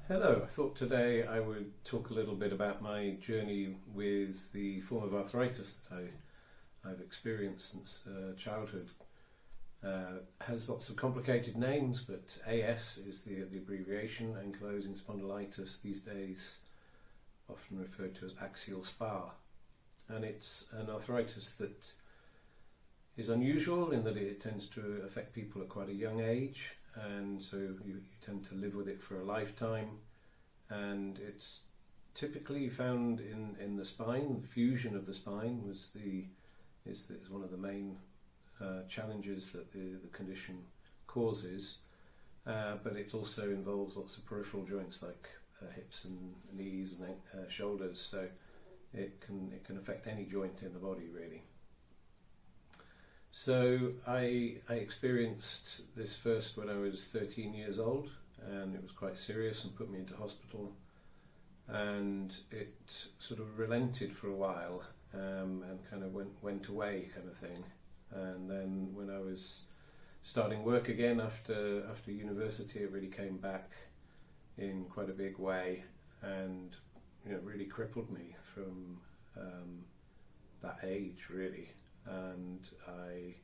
Hello, I thought today I would talk a little bit about my journey with the form of arthritis that I've experienced since childhood. Has lots of complicated names, but AS is the abbreviation, Ankylosing Spondylitis, these days often referred to as Axial Spa. And it's an arthritis that is unusual in that it tends to affect people at quite a young age, and so you tend to live with it for a lifetime, and it's typically found in the spine. The fusion of the spine is one of the main challenges that the condition causes, but it also involves lots of peripheral joints like hips and knees and shoulders, so it can affect any joint in the body really. So I experienced this first when I was 13 years old, and it was quite serious and put me into hospital, and it sort of relented for a while and kind of went away kind of thing. And then when I was starting work again after university, it really came back in quite a big way, and really crippled me from that age really. And I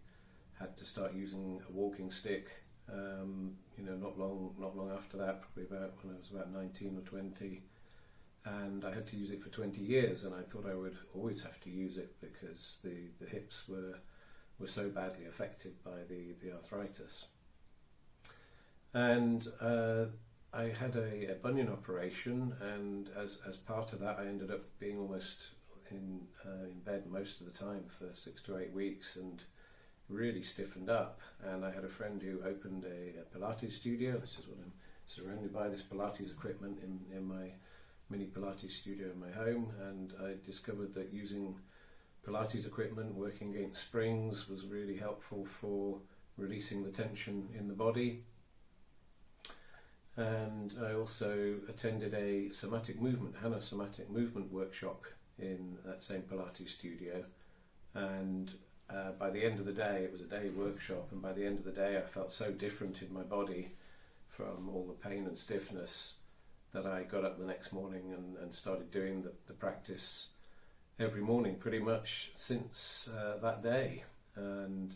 had to start using a walking stick, not long after that, probably about when I was about 19 or 20, and I had to use it for 20 years, and I thought I would always have to use it because the hips were so badly affected by the arthritis. And I had a bunion operation, and as part of that I ended up being almost in bed most of the time for 6 to 8 weeks, and really stiffened up. And I had a friend who opened a Pilates studio. This is what I'm surrounded by, this Pilates equipment in my mini Pilates studio in my home, and I discovered that using Pilates equipment, working against springs, was really helpful for releasing the tension in the body. And I also attended a somatic movement, somatic movement workshop in that same Pilates studio, and by the end of the day, it was a day workshop, and by the end of the day I felt so different in my body from all the pain and stiffness that I got up the next morning and started doing the practice every morning pretty much since that day. And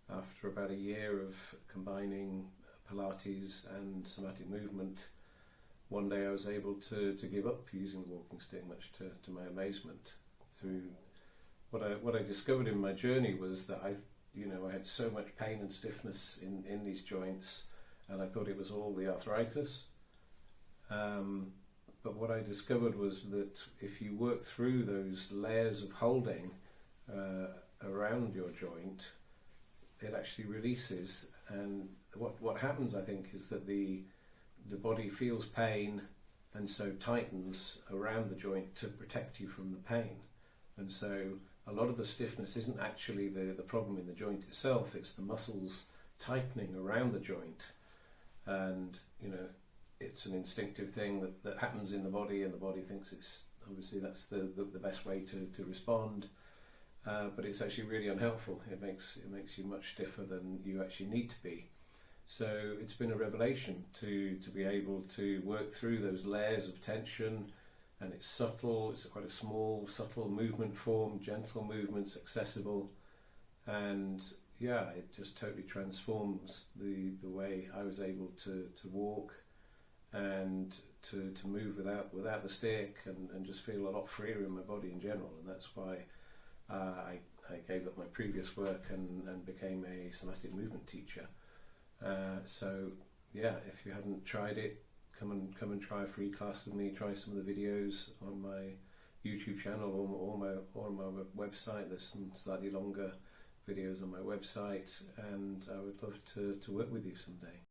after about a year of combining Pilates and somatic movement, one day I was able to give up using the walking stick, much to my amazement. Through what I discovered in my journey was that I had so much pain and stiffness in these joints, and I thought it was all the arthritis. But what I discovered was that if you work through those layers of holding around your joint, it actually releases. And what happens, I think, is that the body feels pain and so tightens around the joint to protect you from the pain. And so a lot of the stiffness isn't actually the problem in the joint itself, it's the muscles tightening around the joint. And it's an instinctive thing that happens in the body, and the body thinks it's obviously that's the best way to respond, but it's actually really unhelpful. It makes you much stiffer than you actually need to be. So it's been a revelation to be able to work through those layers of tension, and it's subtle, it's quite a small, subtle movement form, gentle movements, accessible, and yeah, it just totally transforms the way I was able to walk and to move without the stick, and just feel a lot freer in my body in general. And that's why I gave up my previous work and became a somatic movement teacher. So yeah, if you haven't tried it, come and try a free class with me. Try some of the videos on my YouTube channel or on my website. There's some slightly longer videos on my website, and I would love to work with you someday.